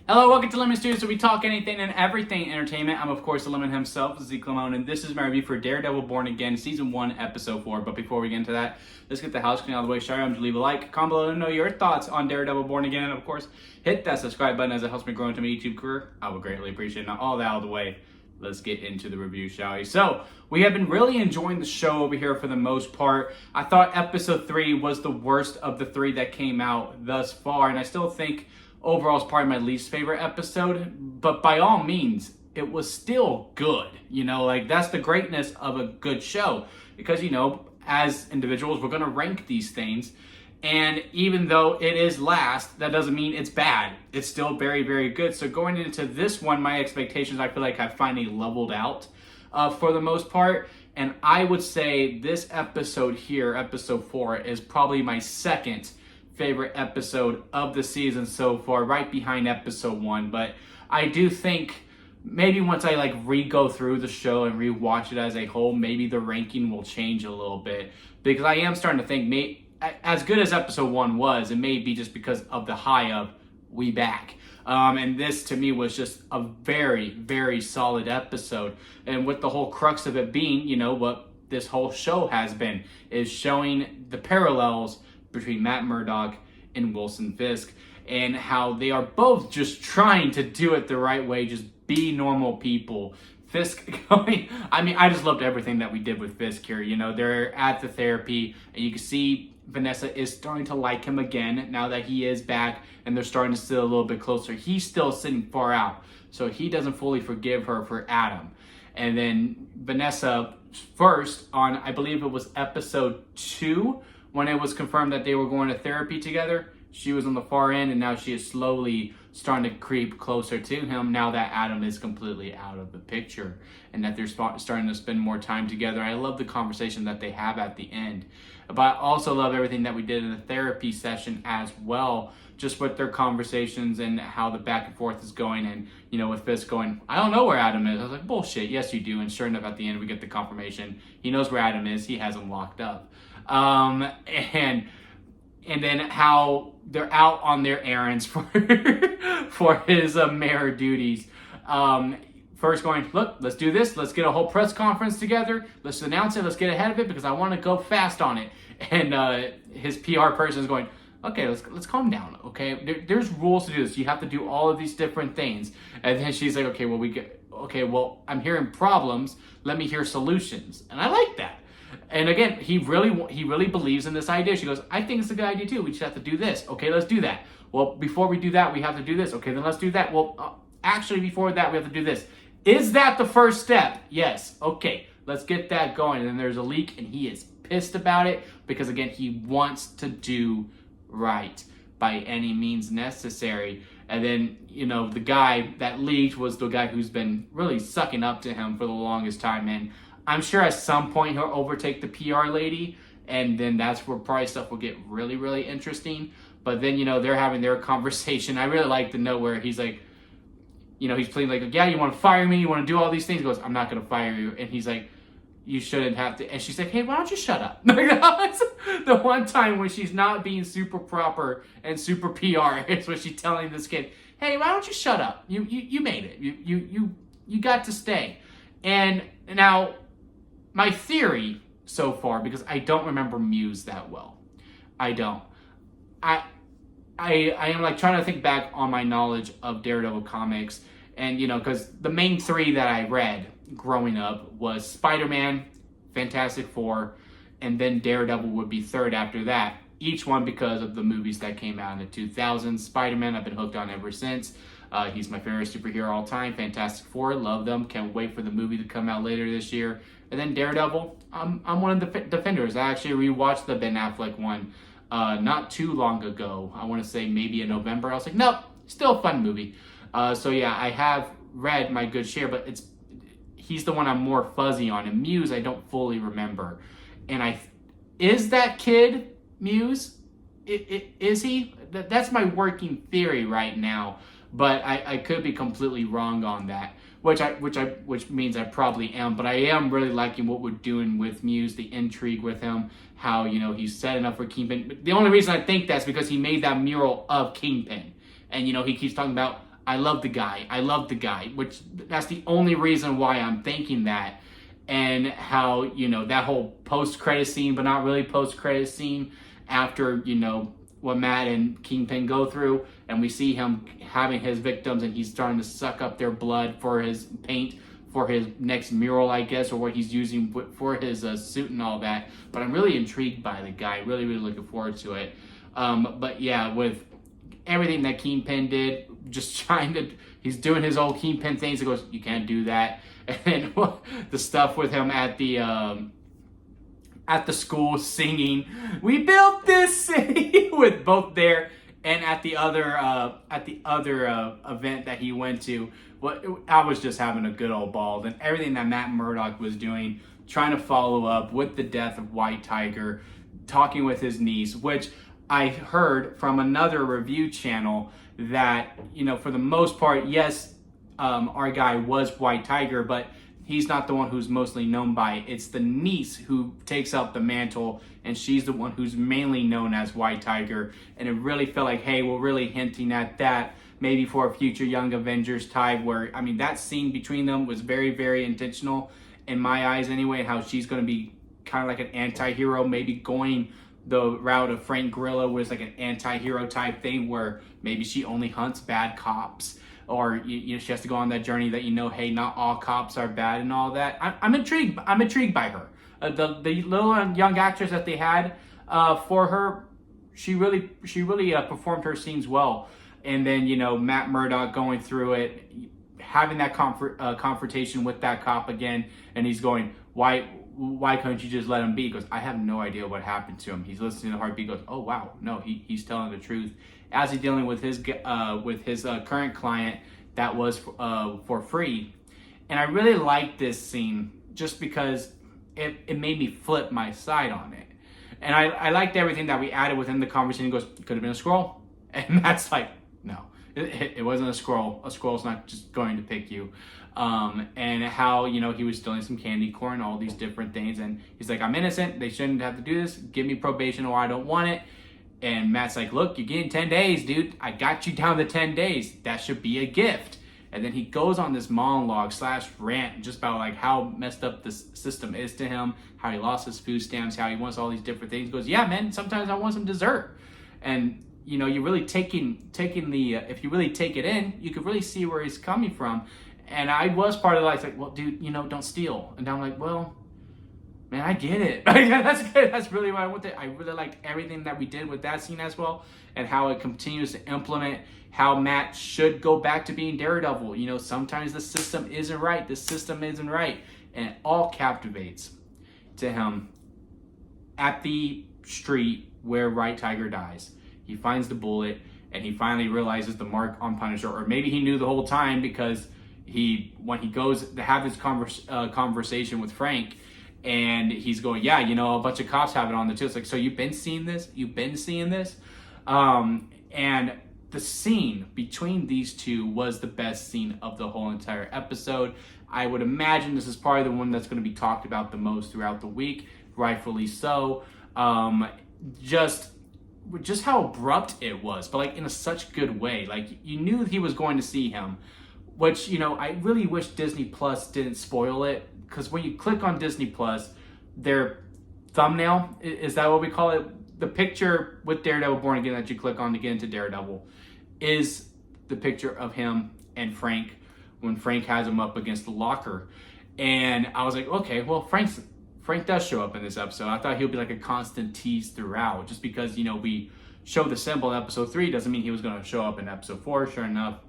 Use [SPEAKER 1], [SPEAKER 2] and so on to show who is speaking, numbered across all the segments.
[SPEAKER 1] Hello, welcome to Lemon Studios, where we talk anything and everything entertainment. I'm, of course, the Lemon himself, Zeke Lemon, and this is my review for Daredevil Born Again, Season 1, Episode 4. But before we get into that, let's get the house clean out of the way. Shout out to leave a like, comment below to know your thoughts on Daredevil Born Again, and, of course, hit that subscribe button as it helps me grow into my YouTube career. I would greatly appreciate it. Now, all that out of the way, let's get into the review, shall we? So, we have been really enjoying the show over here for the most part. I thought Episode 3 was the worst of the 3 that came out thus far, and I still think overall it's probably my least favorite episode, but by all means, it was still good. That's the greatness of a good show, because, as individuals, we're going to rank these things, and even though it is last, that doesn't mean it's bad. It's still very, very good. So going into this one, my expectations, I feel like have finally leveled out for the most part, and I would say this episode here, Episode 4, is probably my second favorite episode of the season so far, right behind Episode 1. But I do think maybe once I re-go through the show and re-watch it as a whole, maybe the ranking will change a little bit, because I am starting to think as good as Episode 1 was, it may be just because of the high of we back. And this to me was just a very, very solid episode, and with the whole crux of it being, what this whole show has been, is showing the parallels between Matt Murdock and Wilson Fisk, and how they are both just trying to do it the right way, just be normal people. Fisk going, I just loved everything that we did with Fisk here. They're at the therapy, and you can see Vanessa is starting to like him again now that he is back, and they're starting to sit a little bit closer. He's still sitting far out, so he doesn't fully forgive her for Adam. And then Vanessa, first on, I believe it was Episode 2, when it was confirmed that they were going to therapy together, she was on the far end, and now she is slowly starting to creep closer to him now that Adam is completely out of the picture, and that they're starting to spend more time together. I love the conversation that they have at the end. But I also love everything that we did in the therapy session as well, just with their conversations and how the back and forth is going. And, with Fisk going, I don't know where Adam is. I was like, bullshit, yes you do. And sure enough, at the end, we get the confirmation. He knows where Adam is. He has him locked up. And then how they're out on their errands for for his mayor duties. First going, look, let's do this. Let's get a whole press conference together. Let's announce it. Let's get ahead of it because I want to go fast on it. And his PR person is going, okay, let's calm down. Okay, there's rules to do this. You have to do all of these different things. And then she's like, well, I'm hearing problems. Let me hear solutions. And I like that. And again, he really believes in this idea. She goes, I think it's a good idea too. We just have to do this. Okay, let's do that. Well, before we do that, we have to do this. Okay, then let's do that. Well, actually, before that, we have to do this. Is that the first step? Yes. Okay, let's get that going. And then there's a leak, and he is pissed about it because, again, he wants to do right by any means necessary. And then, the guy that leaked was the guy who's been really sucking up to him for the longest time. And I'm sure at some point he'll overtake the PR lady, and then that's where probably stuff will get really, really interesting. But then, they're having their conversation. I really like to know where he's like, he's playing like, yeah, you want to fire me? You want to do all these things? He goes, I'm not going to fire you. And he's like, you shouldn't have to. And she's like, hey, why don't you shut up? That's the one time when she's not being super proper and super PR is when she's telling this kid, hey, why don't you shut up? You made it. You got to stay. And now, my theory so far, because I don't remember Muse that well. I don't. I am trying to think back on my knowledge of Daredevil comics, and because the main 3 that I read growing up was Spider-Man, Fantastic Four, and then Daredevil would be third after that. Each one because of the movies that came out in the 2000s. Spider-Man, I've been hooked on ever since. He's my favorite superhero all time. Fantastic Four, love them. Can't wait for the movie to come out later this year. And then Daredevil, I'm one of the defenders. I actually rewatched the Ben Affleck one not too long ago. I want to say maybe in November. I was like, nope, still a fun movie. So yeah, I have read my good share, but he's the one I'm more fuzzy on. And Muse, I don't fully remember. And is that kid Muse? Is he? That's my working theory right now. But I could be completely wrong on that, which means I probably am. But I am really liking what we're doing with Muse, the intrigue with him, how he's setting up for Kingpin. The only reason I think that's because he made that mural of Kingpin, and he keeps talking about I love the guy, which that's the only reason why I'm thinking that. And how, you know, that whole post-credit scene, but not really post-credit scene, after, you know, what Matt and Kingpin go through, and we see him having his victims, and he's starting to suck up their blood for his paint, for his next mural, I guess, or what he's using for his suit and all that. But I'm really intrigued by the guy, really looking forward to it. But yeah, with everything that Kingpin did, just he's doing his old Kingpin things. He goes, you can't do that. And the stuff with him at the school singing, "We built this city," with both there and at the other event that he went to. I was just having a good old ball. And everything that Matt Murdock was doing, trying to follow up with the death of White Tiger, talking with his niece, which I heard from another review channel that, you know, for the most part, yes, our guy was White Tiger, but he's not the one who's mostly known by it. It's the niece who takes up the mantle, and she's the one who's mainly known as White Tiger. And it really felt like, hey, we're really hinting at that, maybe for a future Young Avengers type, where, I mean, that scene between them was very intentional, in my eyes anyway, and how she's going to be kind of like an anti-hero, maybe going the route of Frank Grillo, was like an anti-hero type thing, where maybe she only hunts bad cops, or you know, she has to go on that journey that, you know, hey, not all cops are bad and all that. I'm intrigued by her. The little young actress that they had for her, she really performed her scenes well. And then, you know, Matt Murdock going through it, having that confrontation with that cop again, and he's going, why couldn't you just let him be? He goes, I have no idea what happened to him. He's listening to Heartbeat, goes, oh wow, no, he's telling the truth. As he's dealing with his current client that was for free. And I really liked this scene just because it made me flip my side on it. And I liked everything that we added within the conversation. He goes, it could have been a scroll. And that's like, no, it wasn't a scroll. A scroll's not just going to pick you. And how, you know, he was stealing some candy corn, all these different things. And he's like, I'm innocent. They shouldn't have to do this. Give me probation or I don't want it. And Matt's like, look, you're getting 10 days, dude. I got you down to 10 days. That should be a gift. And then he goes on this monologue / rant just about like how messed up this system is to him, how he lost his food stamps, how he wants all these different things. He goes, yeah, man, sometimes I want some dessert. And, you know, you're really taking the, if you really take it in, you could really see where he's coming from. And I was part of the, like, well, dude, you know, don't steal. And I'm like, well, man, I get it. That's good. That's really what I wanted. I really liked everything that we did with that scene as well, and how it continues to implement how Matt should go back to being Daredevil. You know, sometimes the system isn't right. The system isn't right. And it all captivates to him at the street where White Tiger dies. He finds the bullet, and he finally realizes the mark on Punisher, or maybe he knew the whole time, because when he goes to have this conversation with Frank, and he's going, yeah, you know, a bunch of cops have it on the too. It's like, so you've been seeing this? And the scene between these two was the best scene of the whole entire episode. I would imagine this is probably the one that's going to be talked about the most throughout the week, rightfully so. Just how abrupt it was, but like in such good way. Like, you knew he was going to see him, which, you know, I really wish Disney Plus didn't spoil it. Because when you click on Disney Plus, their thumbnail, is that what we call it? The picture with Daredevil Born Again that you click on to get into Daredevil is the picture of him and Frank when Frank has him up against the locker. And I was like, okay, well, Frank does show up in this episode. I thought he would be like a constant tease throughout. Just because, you know, we show the symbol in episode 3 doesn't mean he was going to show up in episode 4. Sure enough,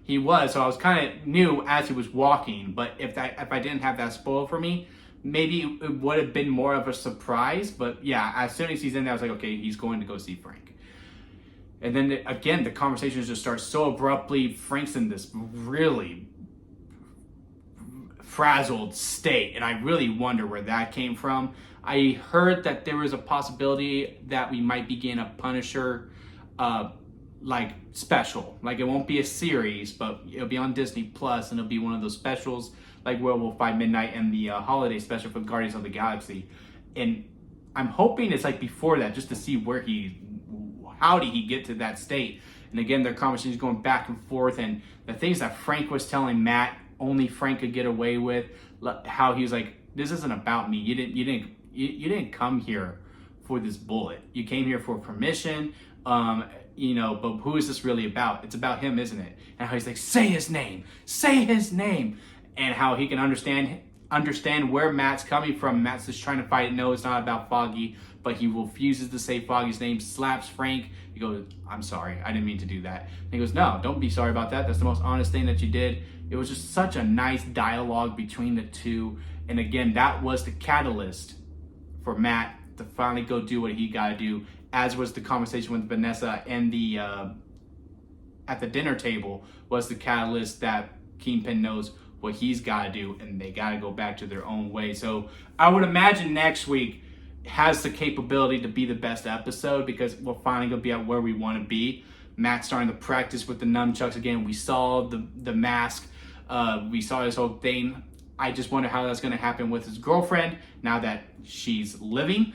[SPEAKER 1] he was. So I was kind of new as he was walking, but if I didn't have that spoiled for me, maybe it would have been more of a surprise. But yeah, as soon as he's in there, I was like, okay, he's going to go see Frank. And then again, the conversations just start so abruptly. Frank's in this really frazzled state, and I really wonder where that came from. I heard that there was a possibility that we might begin a Punisher like special. Like, it won't be a series, but it'll be on Disney Plus, and it'll be one of those specials like Werewolf by Midnight and the holiday special for Guardians of the Galaxy. And I'm hoping it's like before that, just to see how did he get to that state. And again, their conversation is going back and forth, and the things that Frank was telling Matt, only Frank could get away with. How he was like, "This isn't about me. You didn't come here for this bullet. You came here for permission. But who is this really about? It's about him, isn't it?" And how he's like, "Say his name, say his name," and how he can understand where Matt's coming from. Matt's just trying to fight. No, it's not about Foggy, but he refuses to say Foggy's name, slaps Frank. He goes, "I'm sorry, I didn't mean to do that." And he goes, "No, don't be sorry about that. That's the most honest thing that you did." It was just such a nice dialogue between the two. And again, that was the catalyst for Matt to finally go do what he got to do, as was the conversation with Vanessa and the at the dinner table was the catalyst that Kingpin knows what he's got to do, and they got to go back to their own way. So I would imagine next week has the capability to be the best episode, because we're finally going to be at where we want to be. Matt's starting to practice with the nunchucks again. We saw the mask. We saw this whole thing. I just wonder how that's going to happen with his girlfriend now that she's living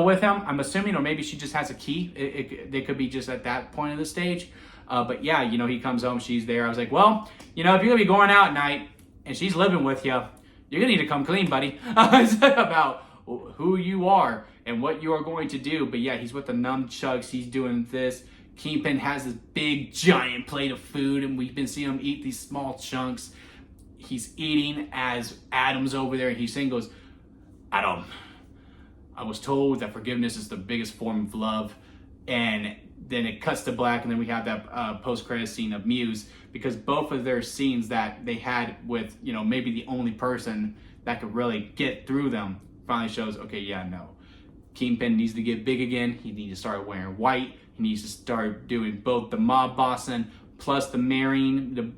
[SPEAKER 1] with him. I'm assuming, or maybe she just has a key. They could be just at that point of the stage. But yeah, he comes home, she's there. I was like, well, if you're going to be going out at night and she's living with you, you're going to need to come clean, buddy. About who you are and what you are going to do. But yeah, he's with the nunchucks. He's doing this. Kingpin has this big, giant plate of food, and we've been seeing him eat these small chunks. He's eating as Adam's over there, and he goes, "Adam, I was told that forgiveness is the biggest form of love." And then it cuts to black, and then we have that post-credit scene of Muse, because both of their scenes that they had with, maybe the only person that could really get through them finally shows, okay, yeah, no. Kingpin needs to get big again. He needs to start wearing white. He needs to start doing both the mob bossing plus the marrying,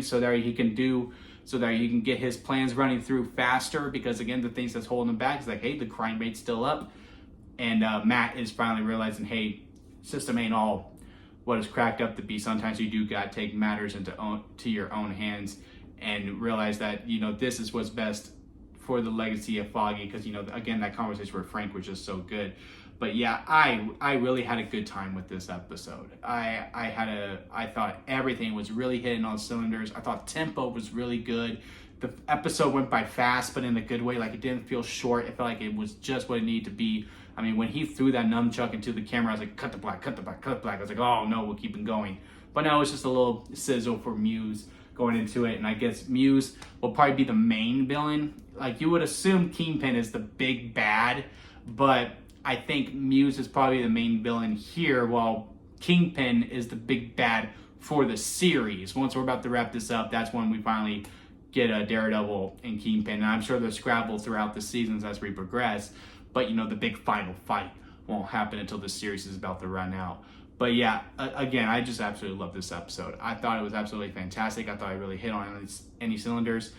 [SPEAKER 1] so that he can get his plans running through faster. Because again, the things that's holding him back is like, hey, the crime rate's still up, and Matt is finally realizing, hey, system ain't all what it's cracked up to be. Sometimes you do gotta take matters to your own hands and realize that this is what's best for the legacy of Foggy. Because again, that conversation with Frank was just so good. But yeah, I really had a good time with this episode. I thought everything was really hitting on cylinders. I thought tempo was really good. The episode went by fast, but in a good way. Like, it didn't feel short. It felt like it was just what it needed to be. I mean, when he threw that nunchuck into the camera, I was like, cut the black, cut the black, cut the black. I was like, oh no, we'll keep it going. But no, it's just a little sizzle for Muse going into it. And I guess Muse will probably be the main villain. Like, you would assume Kingpin is the big bad, but I think Muse is probably the main villain here, while Kingpin is the big bad for the series. Once we're about to wrap this up, that's when we finally get a Daredevil and Kingpin. And I'm sure there's scrabble throughout the seasons as we progress, but the big final fight won't happen until the series is about to run out. But yeah, again, I just absolutely love this episode. I thought it was absolutely fantastic. I thought it really hit on any cylinders.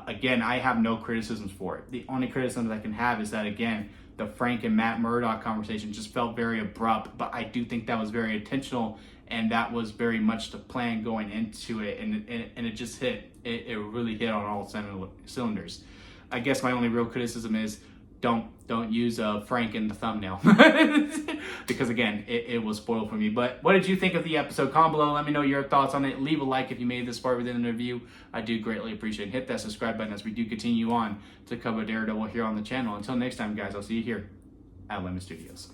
[SPEAKER 1] Again, I have no criticisms for it. The only criticisms I can have is that, again, the Frank and Matt Murdock conversation just felt very abrupt, but I do think that was very intentional, and that was very much the plan going into it, and it just hit. It really hit on all cylinders. I guess my only real criticism is don't use Frank in the thumbnail, because again, it was spoiled for me. But what did you think of the episode? Comment below, let me know your thoughts on it. Leave a like if you made this far within the review. I do greatly appreciate it. Hit that subscribe button as we do continue on to cover Daredevil here on the channel. Until next time, guys, I'll see you here at Lemon Studios.